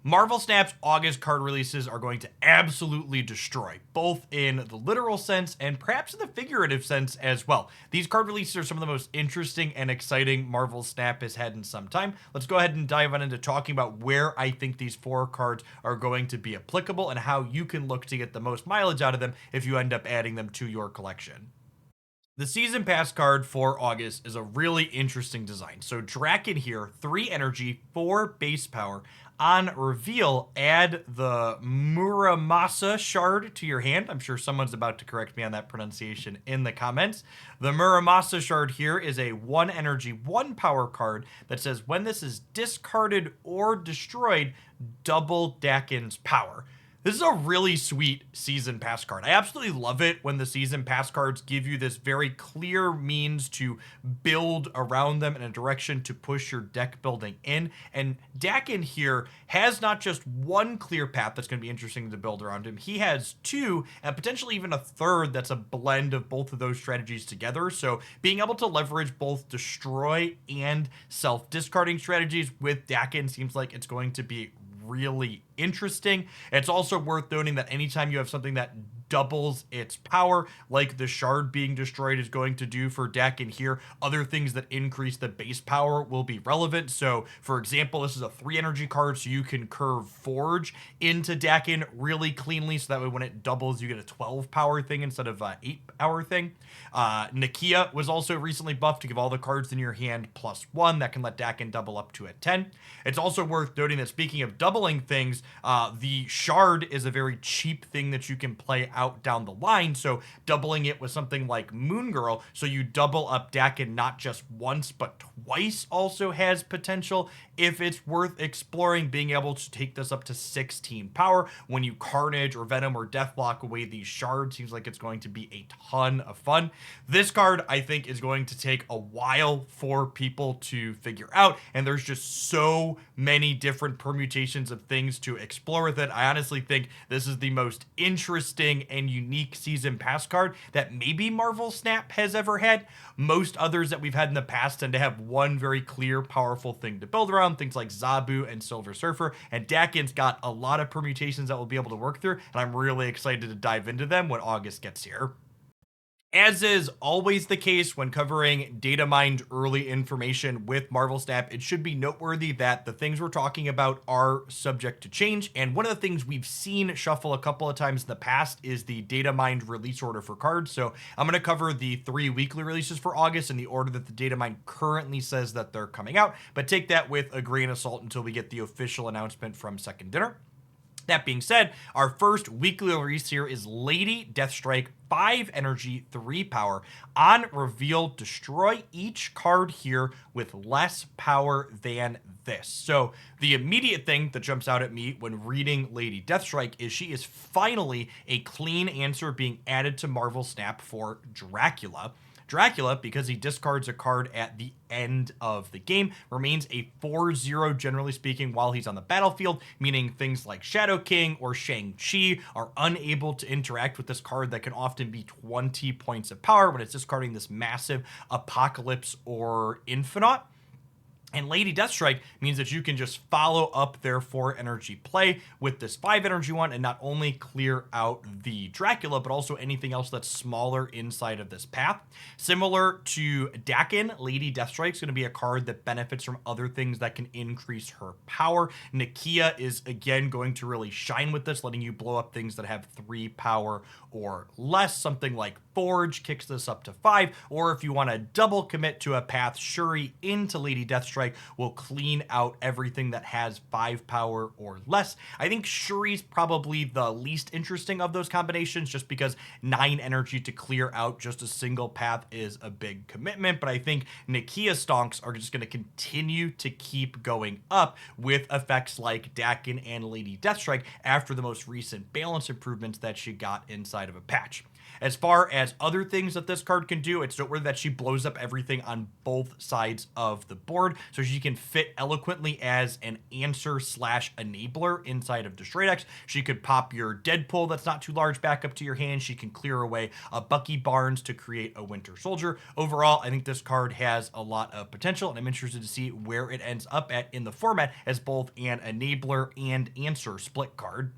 Marvel Snap's August card releases are going to absolutely destroy, both in the literal sense and perhaps in the figurative sense as well. These card releases are some of the most interesting and exciting Marvel Snap has had in some time. Let's go ahead and dive on into talking about where I think these 4 cards are going to be applicable and how you can look to get the most mileage out of them if you end up adding them to your collection. The season pass card for August is a really interesting design. So Daken here, 3 energy, 4 base power. On reveal, add the Muramasa shard to your hand. I'm sure someone's about to correct me on that pronunciation in the comments. The Muramasa shard here is a 1 energy, 1 power card that says when this is discarded or destroyed, double Daken's power. This is a really sweet season pass card. I absolutely love it when the season pass cards give you this very clear means to build around them in a direction to push your deck building in. And Daken here has not just one clear path that's going to be interesting to build around him. He has 2 and potentially even a third that's a blend of both of those strategies together. So being able to leverage both destroy and self-discarding strategies with Daken seems like it's going to be really interesting. It's also worth noting that anytime you have something that doubles its power, like the shard being destroyed is going to do for Daken here, other things that increase the base power will be relevant. So for example, this is a 3 energy card, so you can curve Forge into Daken really cleanly, so that way when it doubles you get a 12 power thing instead of 8 power thing. Nakia was also recently buffed to give all the cards in your hand +1. That can let Daken double up to a 10. It's also worth noting that speaking of doubling things, the shard is a very cheap thing that you can play out down the line, so doubling it with something like Moon Girl, so you double up Daken not just once but twice, also has potential if it's worth exploring. Being able to take this up to 16 power when you Carnage or Venom or Deathblock away these shards seems like it's going to be a ton of fun. This card I think is going to take a while for people to figure out, and there's just so many different permutations of things to explore with it. I honestly think this is the most interesting and unique season pass card that maybe Marvel Snap has ever had. Most others that we've had in the past tend to have one very clear, powerful thing to build around, things like Zabu and Silver Surfer, and Daken's got a lot of permutations that we'll be able to work through, and I'm really excited to dive into them when August gets here. As is always the case when covering data mined early information with Marvel Snap, it should be noteworthy that the things we're talking about are subject to change. And one of the things we've seen shuffle a couple of times in the past is the data mined release order for cards. So I'm going to cover the 3 weekly releases for August in the order that the data mine currently says that they're coming out, but take that with a grain of salt until we get the official announcement from Second Dinner. That being said, our first weekly release here is Lady Deathstrike, 5 energy, 3 power. On reveal, destroy each card here with less power than this. So the immediate thing that jumps out at me when reading Lady Deathstrike is she is finally a clean answer being added to Marvel Snap for Dracula. Dracula, because he discards a card at the end of the game, remains a 4-0 generally speaking while he's on the battlefield, meaning things like Shadow King or Shang-Chi are unable to interact with this card that can often be 20 points of power when it's discarding this massive Apocalypse or Infinite. And Lady Deathstrike means that you can just follow up their 4 energy play with this 5 energy one and not only clear out the Dracula, but also anything else that's smaller inside of this path. Similar to Daken, Lady Deathstrike is going to be a card that benefits from other things that can increase her power. Nakia is again going to really shine with this, letting you blow up things that have 3 power or less. Something like Forge kicks this up to 5, or if you want to double commit to a path, Shuri into Lady Deathstrike will clean out everything that has 5 power or less. I think Shuri's probably the least interesting of those combinations just because 9 energy to clear out just a single path is a big commitment, but I think Nakia stonks are just going to continue to keep going up with effects like Daken and Lady Deathstrike after the most recent balance improvements that she got inside of a patch. As far as other things that this card can do, it's noteworthy that she blows up everything on both sides of the board, so she can fit eloquently as an answer slash enabler inside of Destroy decks. She could pop your Deadpool that's not too large back up to your hand. She can clear away a Bucky Barnes to create a Winter Soldier. Overall, I think this card has a lot of potential, and I'm interested to see where it ends up at in the format as both an enabler and answer split card.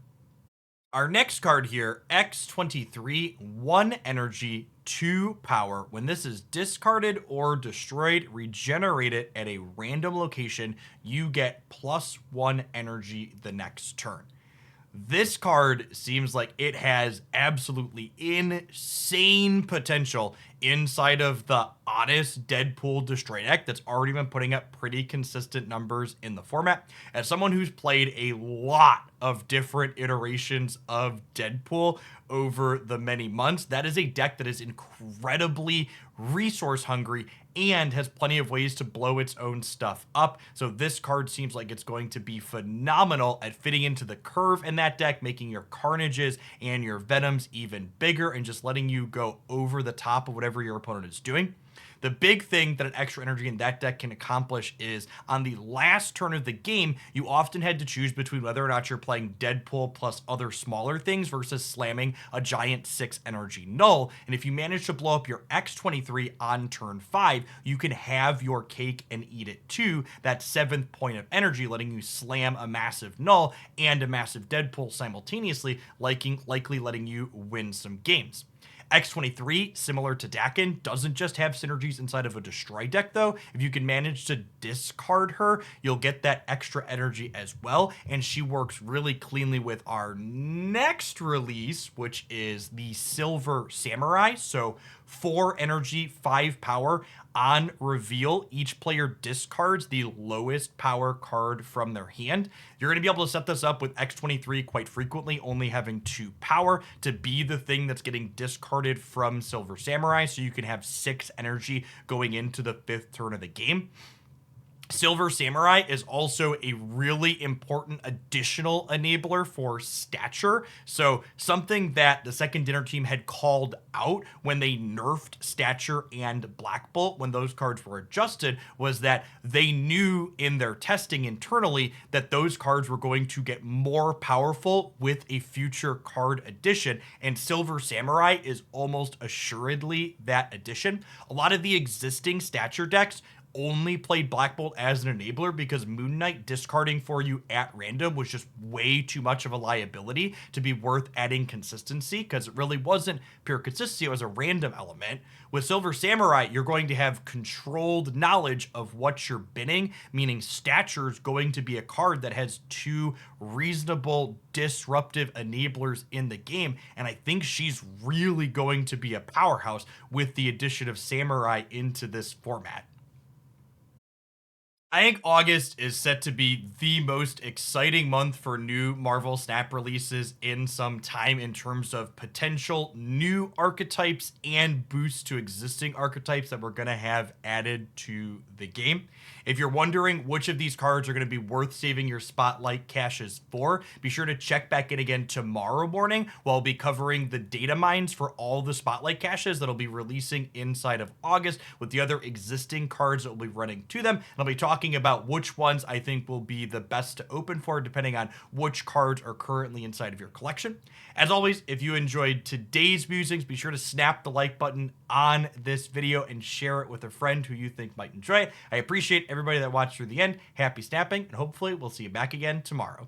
Our next card here, X23, 1 energy, 2 power. When this is discarded or destroyed, regenerate it at a random location. You get +1 energy the next turn. This card seems like it has absolutely insane potential inside of the honest Deadpool Destroy deck that's already been putting up pretty consistent numbers in the format. As someone who's played a lot of different iterations of Deadpool over the many months, that is a deck that is incredibly resource hungry and has plenty of ways to blow its own stuff up. So this card seems like it's going to be phenomenal at fitting into the curve in that deck, making your Carnages and your Venoms even bigger and just letting you go over the top of whatever your opponent is doing. The big thing that an extra energy in that deck can accomplish is on the last turn of the game, you often had to choose between whether or not you're playing Deadpool plus other smaller things versus slamming a giant 6 energy null. And if you manage to blow up your X23 on turn 5, you can have your cake and eat it too. That 7th point of energy, letting you slam a massive null and a massive Deadpool simultaneously, likely letting you win some games. X23, similar to Daken, doesn't just have synergies inside of a Destroy deck, though. If you can manage to discard her, you'll get that extra energy as well, and she works really cleanly with our next release, which is the Silver Samurai. So 4 energy, 5 power. On reveal, each player discards the lowest power card from their hand. You're going to be able to set this up with X23 quite frequently, only having 2 power to be the thing that's getting discarded from Silver Samurai, so you can have 6 energy going into the 5th turn of the game. Silver Samurai is also a really important additional enabler for stature. So something that the second dinner team had called out when they nerfed stature and Black Bolt when those cards were adjusted was that they knew in their testing internally that those cards were going to get more powerful with a future card addition, and Silver Samurai is almost assuredly that addition. A lot of the existing stature decks only played Black Bolt as an enabler because Moon Knight discarding for you at random was just way too much of a liability to be worth adding consistency, because it really wasn't pure consistency, it was a random element. With Silver Samurai, you're going to have controlled knowledge of what you're binning, meaning stature is going to be a card that has 2 reasonable disruptive enablers in the game, and I think she's really going to be a powerhouse with the addition of Samurai into this format. I think August is set to be the most exciting month for new Marvel Snap releases in some time in terms of potential new archetypes and boosts to existing archetypes that we're going to have added to the game. If you're wondering which of these cards are going to be worth saving your spotlight caches for, be sure to check back in again tomorrow morning while I'll be covering the data mines for all the spotlight caches that'll be releasing inside of August with the other existing cards that will be running to them. And I'll be talking about which ones I think will be the best to open for depending on which cards are currently inside of your collection. As always, if you enjoyed today's musings, be sure to snap the like button on this video and share it with a friend who you think might enjoy it. I appreciate everybody that watched through the end. Happy snapping, and hopefully we'll see you back again tomorrow.